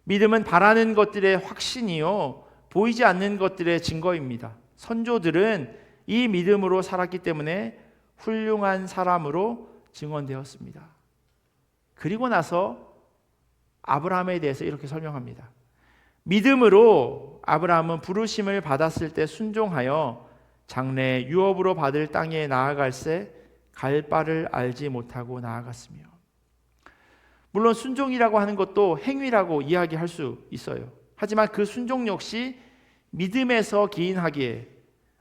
믿음은 바라는 것들의 확신이요, 보이지 않는 것들의 증거입니다. 선조들은 이 믿음으로 살았기 때문에 훌륭한 사람으로 증언되었습니다. 그리고 나서 아브라함에 대해서 이렇게 설명합니다. 믿음으로 아브라함은 부르심을 받았을 때 순종하여 장래 유업으로 받을 땅에 나아갈새 갈 바를 알지 못하고 나아갔으며. 물론 순종이라고 하는 것도 행위라고 이야기할 수 있어요. 하지만 그 순종 역시 믿음에서 기인하기에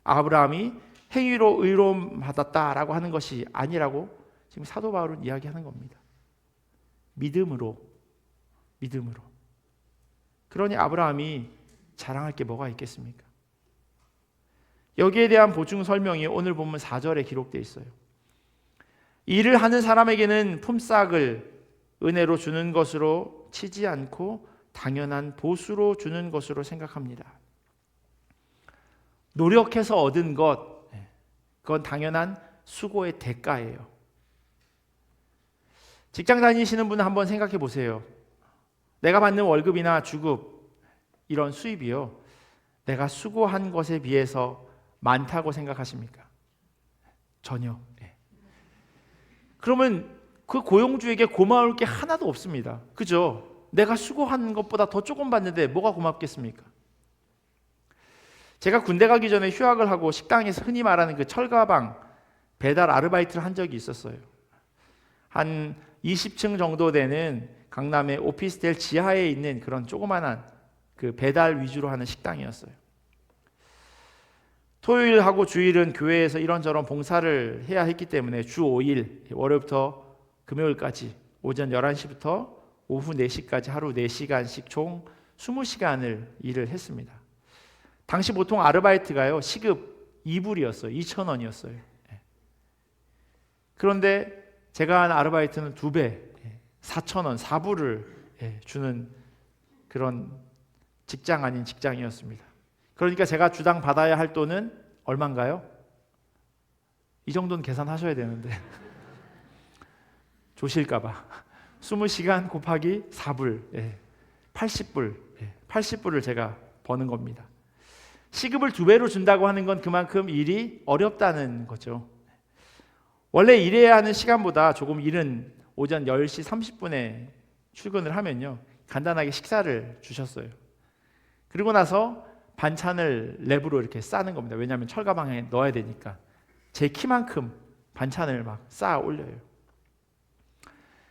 아브라함이 행위로 의로움 받았다라고 하는 것이 아니라고 지금 사도 바울은 이야기하는 겁니다. 믿음으로. 그러니 아브라함이 자랑할 게 뭐가 있겠습니까? 여기에 대한 보충 설명이 오늘 본문 4절에 기록되어 있어요. 일을 하는 사람에게는 품삯을 은혜로 주는 것으로 치지 않고 당연한 보수로 주는 것으로 생각합니다. 노력해서 얻은 것, 그건 당연한 수고의 대가예요. 직장 다니시는 분은 한번 생각해 보세요. 내가 받는 월급이나 주급, 이런 수입이요, 내가 수고한 것에 비해서 많다고 생각하십니까? 전혀. 그러면 그 고용주에게 고마울 게 하나도 없습니다. 그죠? 내가 수고한 것보다 더 조금 받는데 뭐가 고맙겠습니까? 제가 군대 가기 전에 휴학을 하고 식당에서 흔히 말하는 그 철가방 배달 아르바이트를 한 적이 있었어요. 한 20층 정도 되는 강남의 오피스텔 지하에 있는 그런 조그만한 그 배달 위주로 하는 식당이었어요. 토요일하고 주일은 교회에서 이런저런 봉사를 해야 했기 때문에 주 5일 월요일부터 금요일까지 오전 11시부터 오후 4시까지 하루 4시간씩 총 20시간을 일을 했습니다. 당시 보통 아르바이트가요, 시급 2불이었어요. 2,000원이었어요. 그런데 제가 한 아르바이트는 2배, 4,000원, 4불을 주는 그런 직장 아닌 직장이었습니다. 그러니까 제가 주당 받아야 할 돈은 얼마인가요? 이 정도는 계산하셔야 되는데 조실까봐 20시간 곱하기 4불, 80불, 80불을 제가 버는 겁니다. 시급을 2배로 준다고 하는 건 그만큼 일이 어렵다는 거죠. 원래 일해야 하는 시간보다 조금 이른 오전 10시 30분에 출근을 하면요, 간단하게 식사를 주셨어요. 그리고 나서 반찬을 랩으로 이렇게 싸는 겁니다. 왜냐하면 철가방에 넣어야 되니까 제 키만큼 반찬을 막 쌓아 올려요.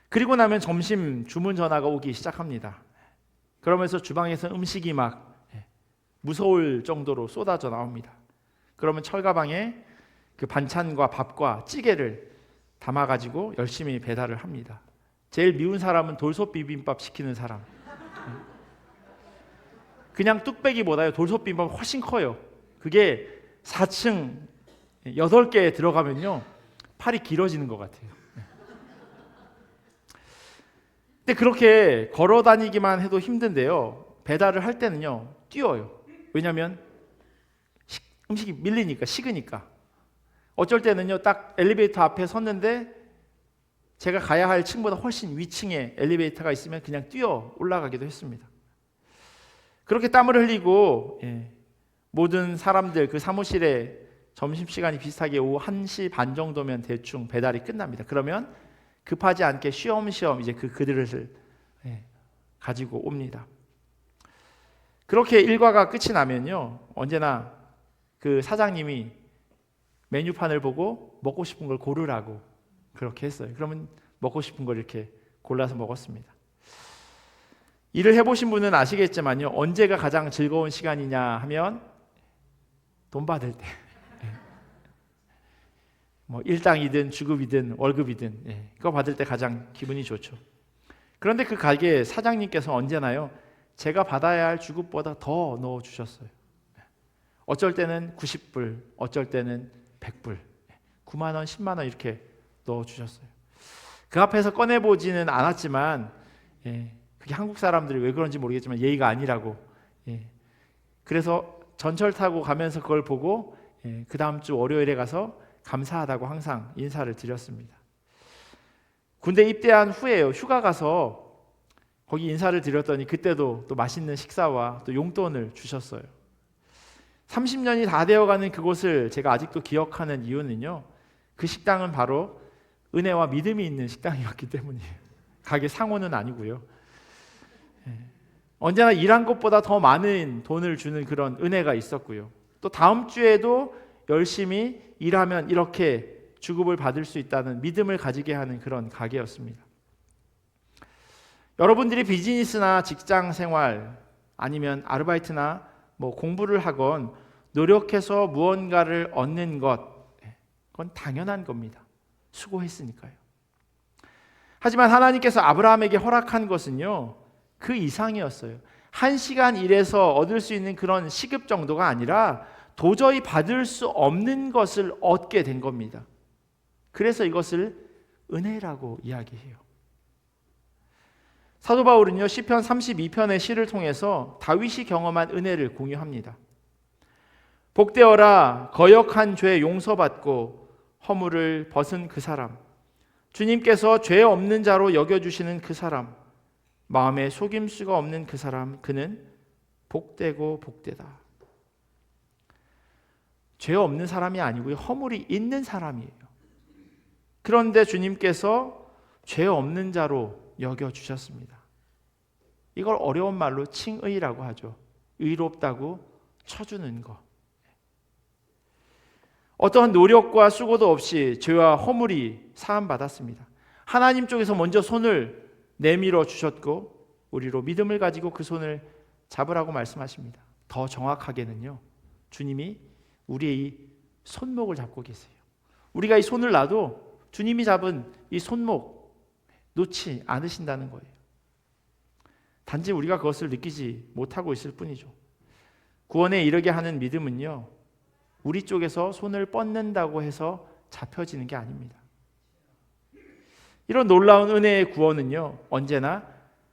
그리고 나면 점심 주문 전화가 오기 시작합니다. 그러면서 주방에서 음식이 막 무서울 정도로 쏟아져 나옵니다. 그러면 철가방에 그 반찬과 밥과 찌개를 담아가지고 열심히 배달을 합니다. 제일 미운 사람은 돌솥 비빔밥 시키는 사람. 그냥 뚝배기보다요, 돌솥 비빔밥이 훨씬 커요. 그게 4층 8개 들어가면요, 팔이 길어지는 것 같아요. 근데 그렇게 걸어 다니기만 해도 힘든데요, 배달을 할 때는요 뛰어요. 왜냐하면 음식이 밀리니까, 식으니까. 어쩔 때는요, 딱 엘리베이터 앞에 섰는데 제가 가야 할 층보다 훨씬 위층에 엘리베이터가 있으면 그냥 뛰어 올라가기도 했습니다. 그렇게 땀을 흘리고 모든 사람들 그 사무실에 점심시간이 비슷하게 오후 1시 반 정도면 대충 배달이 끝납니다. 그러면 급하지 않게 쉬엄쉬엄 이제 그 그릇을 가지고 옵니다. 그렇게 일과가 끝이 나면요, 언제나 그 사장님이 메뉴판을 보고 먹고 싶은 걸 고르라고 그렇게 했어요. 그러면 먹고 싶은 걸 이렇게 골라서 먹었습니다. 일을 해보신 분은 아시겠지만요, 언제가 가장 즐거운 시간이냐 하면 돈 받을 때. 뭐 일당이든 주급이든 월급이든 그거 받을 때 가장 기분이 좋죠. 그런데 그 가게 사장님께서 언제나요, 제가 받아야 할 주급보다 더 넣어주셨어요. 어쩔 때는 90불, 어쩔 때는 100불, 9만 원, 10만 원 이렇게 넣어주셨어요. 그 앞에서 꺼내보지는 않았지만 그게 한국 사람들이 왜 그런지 모르겠지만 예의가 아니라고. 그래서 전철 타고 가면서 그걸 보고 그 다음 주 월요일에 가서 감사하다고 항상 인사를 드렸습니다. 군대 입대한 후에요, 휴가 가서 거기 인사를 드렸더니 그때도 또 맛있는 식사와 또 용돈을 주셨어요. 30년이 다 되어가는 그곳을 제가 아직도 기억하는 이유는요, 그 식당은 바로 은혜와 믿음이 있는 식당이었기 때문이에요. 가게 상호는 아니고요. 언제나 일한 것보다 더 많은 돈을 주는 그런 은혜가 있었고요. 또 다음 주에도 열심히 일하면 이렇게 주급을 받을 수 있다는 믿음을 가지게 하는 그런 가게였습니다. 여러분들이 비즈니스나 직장 생활 아니면 아르바이트나 뭐 공부를 하건 노력해서 무언가를 얻는 것, 그건 당연한 겁니다. 수고했으니까요. 하지만 하나님께서 아브라함에게 허락한 것은요, 그 이상이었어요. 1시간 일해서 얻을 수 있는 그런 시급 정도가 아니라 도저히 받을 수 없는 것을 얻게 된 겁니다. 그래서 이것을 은혜라고 이야기해요. 사도 바울은요, 시편 32편의 시를 통해서 다윗이 경험한 은혜를 공유합니다. 복되어라, 거역한 죄 용서받고 허물을 벗은 그 사람, 주님께서 죄 없는 자로 여겨주시는 그 사람, 마음에 속임수가 없는 그 사람, 그는 복되고 복되다. 죄 없는 사람이 아니고요, 허물이 있는 사람이에요. 그런데 주님께서 죄 없는 자로 여겨주셨습니다. 이걸 어려운 말로 칭의라고 하죠. 의롭다고 쳐주는 것. 어떠한 노력과 수고도 없이 죄와 허물이 사함받았습니다. 하나님 쪽에서 먼저 손을 내밀어 주셨고 우리로 믿음을 가지고 그 손을 잡으라고 말씀하십니다. 더 정확하게는요, 주님이 우리의 이 손목을 잡고 계세요. 우리가 이 손을 놔도 주님이 잡은 이 손목 놓지 않으신다는 거예요. 단지 우리가 그것을 느끼지 못하고 있을 뿐이죠. 구원에 이르게 하는 믿음은요, 우리 쪽에서 손을 뻗는다고 해서 잡혀지는 게 아닙니다. 이런 놀라운 은혜의 구원은요, 언제나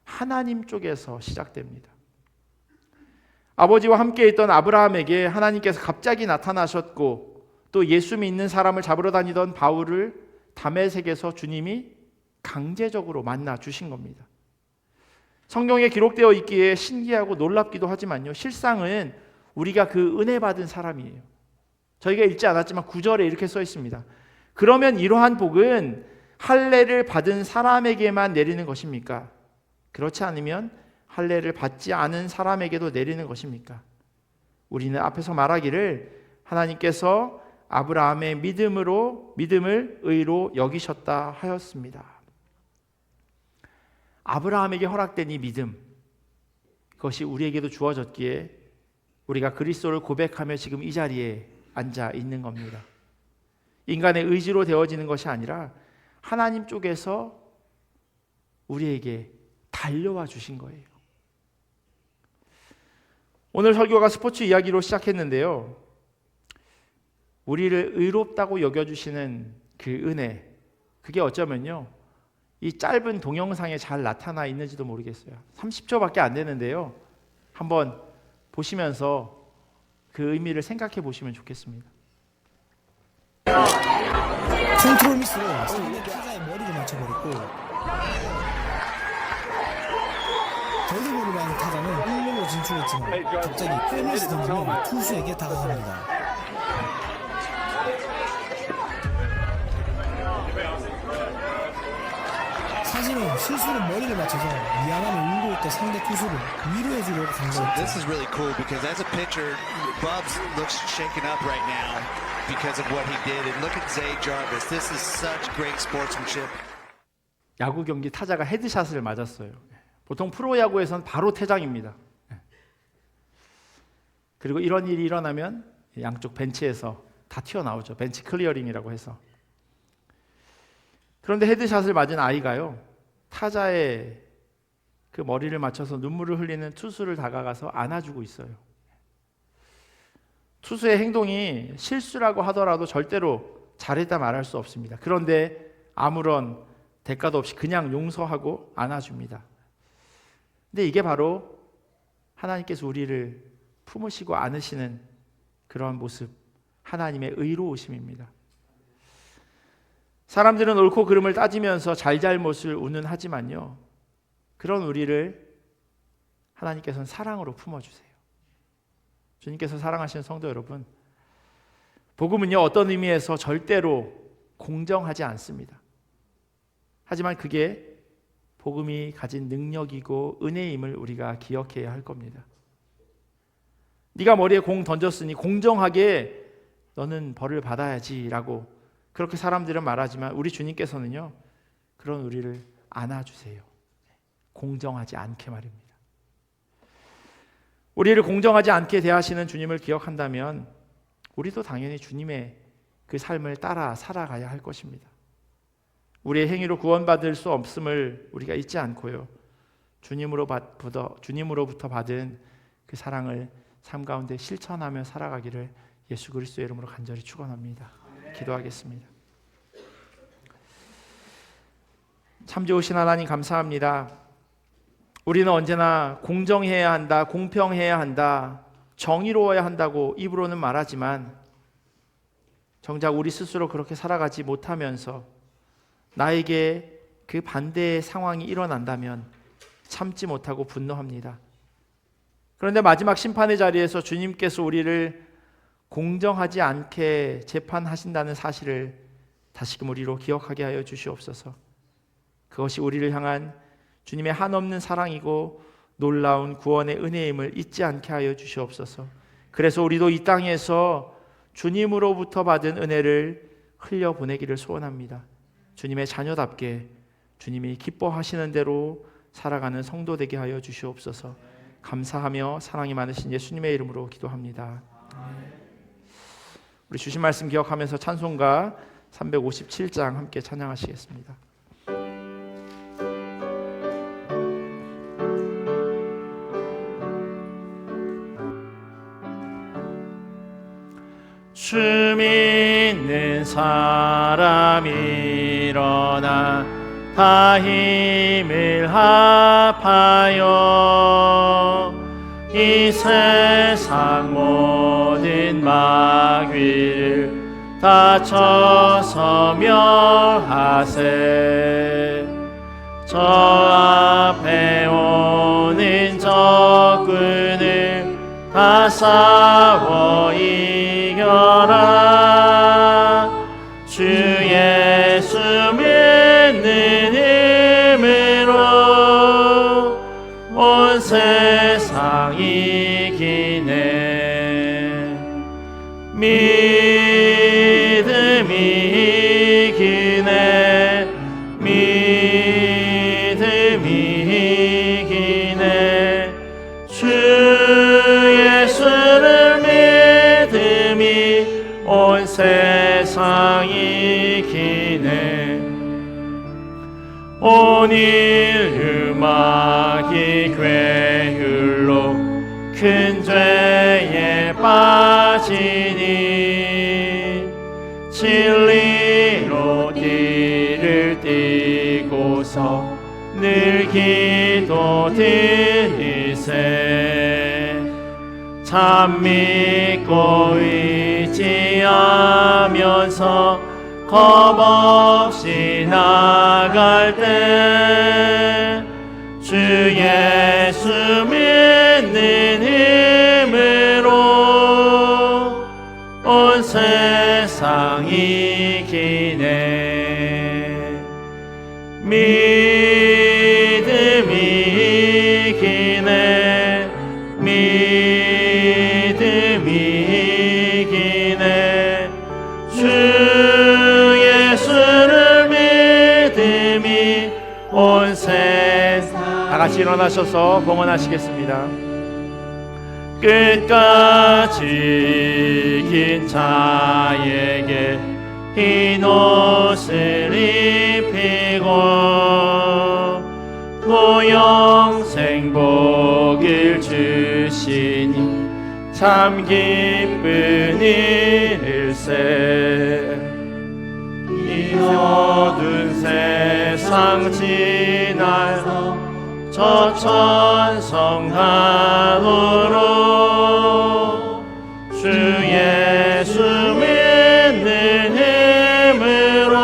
하나님 쪽에서 시작됩니다. 아버지와 함께 있던 아브라함에게 하나님께서 갑자기 나타나셨고, 또 예수 믿는 사람을 잡으러 다니던 바울을 다메섹에서 주님이 강제적으로 만나 주신 겁니다. 성경에 기록되어 있기에 신기하고 놀랍기도 하지만요, 실상은 우리가 그 은혜 받은 사람이에요. 저희가 읽지 않았지만 9절에 이렇게 써 있습니다. 그러면 이러한 복은 할례를 받은 사람에게만 내리는 것입니까? 그렇지 않으면 할례를 받지 않은 사람에게도 내리는 것입니까? 우리는 앞에서 말하기를 하나님께서 아브라함의 믿음을 의로 여기셨다 하였습니다. 아브라함에게 허락된 이 믿음, 그것이 우리에게도 주어졌기에 우리가 그리스도를 고백하며 지금 이 자리에 앉아 있는 겁니다. 인간의 의지로 되어지는 것이 아니라 하나님 쪽에서 우리에게 달려와 주신 거예요. 오늘 설교가 스포츠 이야기로 시작했는데요, 우리를 의롭다고 여겨주시는 그 은혜, 그게 어쩌면요, 이 짧은 동영상에 잘 나타나 있는지도 모르겠어요. 30초밖에 안 되는데요, 한번 보시면서 그 의미를 생각해 보시면 좋겠습니다. 컨트롤 미스로 상대 타자의 머리를 맞춰버렸고, 볼리볼을 하는 타자는 1루로 진출했지만 갑자기 홈에서 던지면 투수에게 다가갑니다. 사실은 실수로 머리를 맞춰서 미안함을 울고 있던 상대 투수를 위로해주려고 간 So 거였죠. this is really cool because as a pitcher, Bubs looks shaken up right now because of what he did. And look at Zay Jarvis. This is such great sportsmanship. 야구 경기 타자가 헤드샷을 맞았어요. 보통 프로야구에서는 바로 퇴장입니다. 그리고 이런 일이 일어나면 양쪽 벤치에서 다 튀어나오죠. 벤치 클리어링이라고 해서. 그런데 헤드샷을 맞은 아이가요, 타자의 그 머리를 맞춰서 눈물을 흘리는 투수를 다가가서 안아주고 있어요. 투수의 행동이 실수라고 하더라도 절대로 잘했다 말할 수 없습니다. 그런데 아무런 대가도 없이 그냥 용서하고 안아줍니다. 근데 이게 바로 하나님께서 우리를 품으시고 안으시는 그런 모습, 하나님의 의로우심입니다. 사람들은 옳고 그름을 따지면서 잘잘못을 운운하지만요, 그런 우리를 하나님께서는 사랑으로 품어주세요. 주님께서 사랑하시는 성도 여러분, 복음은요, 어떤 의미에서 절대로 공정하지 않습니다. 하지만 그게 복음이 가진 능력이고 은혜임을 우리가 기억해야 할 겁니다. 네가 머리에 공 던졌으니 공정하게 너는 벌을 받아야지 라고 그렇게 사람들은 말하지만 우리 주님께서는요, 그런 우리를 안아주세요. 공정하지 않게 말입니다. 우리를 공정하지 않게 대하시는 주님을 기억한다면 우리도 당연히 주님의 그 삶을 따라 살아가야 할 것입니다. 우리의 행위로 구원받을 수 없음을 우리가 잊지 않고요, 주님으로부터 받은 그 사랑을 삶 가운데 실천하며 살아가기를 예수 그리스도의 이름으로 간절히 축원합니다. 기도하겠습니다. 참 좋으신 하나님 감사합니다. 우리는 언제나 공정해야 한다, 공평해야 한다, 정의로워야 한다고 입으로는 말하지만 정작 우리 스스로 그렇게 살아가지 못하면서 나에게 그 반대의 상황이 일어난다면 참지 못하고 분노합니다. 그런데 마지막 심판의 자리에서 주님께서 우리를 공정하지 않게 재판하신다는 사실을 다시금 우리로 기억하게 하여 주시옵소서. 그것이 우리를 향한 주님의 한없는 사랑이고 놀라운 구원의 은혜임을 잊지 않게 하여 주시옵소서. 그래서 우리도 이 땅에서 주님으로부터 받은 은혜를 흘려보내기를 소원합니다. 주님의 자녀답게 주님이 기뻐하시는 대로 살아가는 성도 되게 하여 주시옵소서. 감사하며 사랑이 많으신 예수님의 이름으로 기도합니다. 우리 주신 말씀 기억하면서 찬송가 357장 함께 찬양하시겠습니다. 주 믿는 사람 일어나 다 힘을 합하여 이 세상 모든 마귀를 다 쳐서 멸하세. 저 앞에 오는 적군을 다 싸워 이겨라. 주 예수 믿는 힘으로 온 세상 이기네. 믿음이 이기네. 믿음이 이기네. 주 예수를 믿음이 온 세상 이기네. 온 인류 마귀 괴율로 큰 죄에 빠지니 진리로 띠를 띠고서 늘 기도 드리세. 참 믿고 의지하면서 겁없이 나갈 때 주 예수 믿는 힘으로 온 세상 이기네. 믿음이 이기네. 믿음이 이기네. 주 예수를 믿음이 온 세상. 다 같이 일어나셔서 봉헌하시겠습니다. 끝까지 긴 자에게 흰 옷을 입히고 또 영생 복을 주시니 참 기쁜 일일세. 이 어두운 세상 지나서 저 천성하도록 주 예수 믿는 힘으로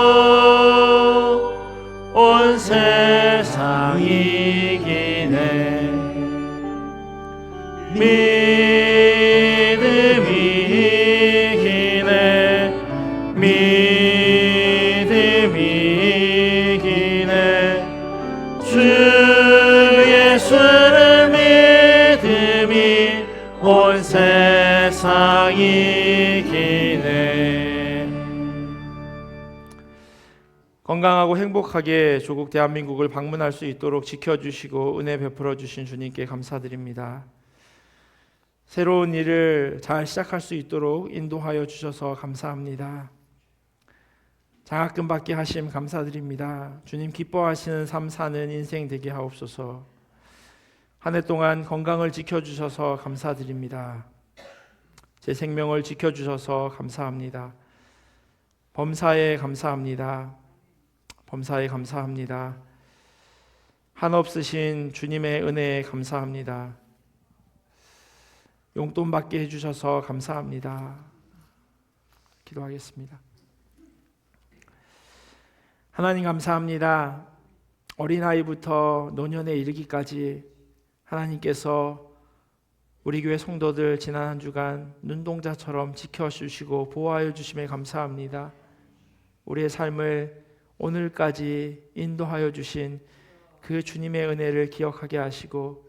온 세상 이기네. 믿음이 이기네. 믿음이 이기네. 주 예수를 믿음이 온 세상 이기네. 건강하고 행복하게 조국 대한민국을 방문할 수 있도록 지켜주시고 은혜 베풀어 주신 주님께 감사드립니다. 새로운 일을 잘 시작할 수 있도록 인도하여 주셔서 감사합니다. 장학금 받게 하심 감사드립니다. 주님 기뻐하시는 삶 사는 인생 되게 하옵소서. 한 해 동안 건강을 지켜주셔서 감사드립니다. 제 생명을 지켜주셔서 감사합니다. 범사에 감사합니다. 범사에 감사합니다. 한없으신 주님의 은혜에 감사합니다. 용돈 받게 해주셔서 감사합니다. 기도하겠습니다. 하나님 감사합니다. 어린아이부터 노년에 이르기까지 하나님께서 우리 교회 성도들 지난 한 주간 눈동자처럼 지켜주시고 보호하여 주심에 감사합니다. 우리의 삶을 오늘까지 인도하여 주신 그 주님의 은혜를 기억하게 하시고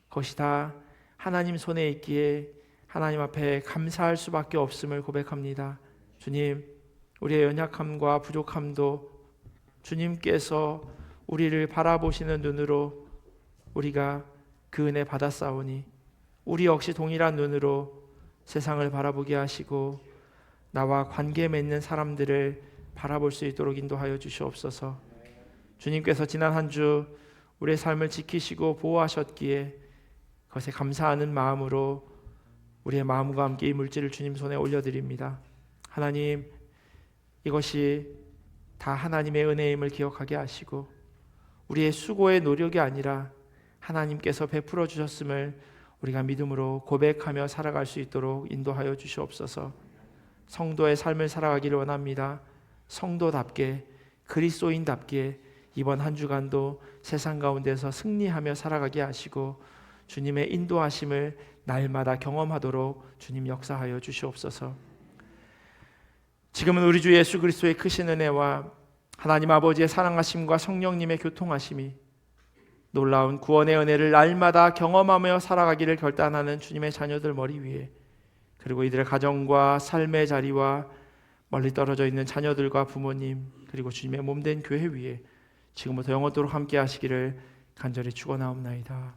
그것이 다 하나님 손에 있기에 하나님 앞에 감사할 수밖에 없음을 고백합니다. 주님, 우리의 연약함과 부족함도 주님께서 우리를 바라보시는 눈으로 우리가 그 은혜 받았사오니 우리 역시 동일한 눈으로 세상을 바라보게 하시고 나와 관계 맺는 사람들을 바라볼 수 있도록 인도하여 주시옵소서. 주님께서 지난 한 주 우리의 삶을 지키시고 보호하셨기에 그것에 감사하는 마음으로 우리의 마음과 함께 이 물질을 주님 손에 올려드립니다. 하나님, 이것이 다 하나님의 은혜임을 기억하게 하시고 우리의 수고의 노력이 아니라 하나님께서 베풀어 주셨음을 우리가 믿음으로 고백하며 살아갈 수 있도록 인도하여 주시옵소서. 성도의 삶을 살아가기를 원합니다. 성도답게, 그리스도인답게 이번 한 주간도 세상 가운데서 승리하며 살아가게 하시고 주님의 인도하심을 날마다 경험하도록 주님 역사하여 주시옵소서. 지금은 우리 주 예수 그리스도의 크신 은혜와 하나님 아버지의 사랑하심과 성령님의 교통하심이 놀라운 구원의 은혜를 날마다 경험하며 살아가기를 결단하는 주님의 자녀들 머리 위에, 그리고 이들의 가정과 삶의 자리와 멀리 떨어져 있는 자녀들과 부모님, 그리고 주님의 몸된 교회 위에 지금부터 영원토록 함께 하시기를 간절히 축원하옵나이다.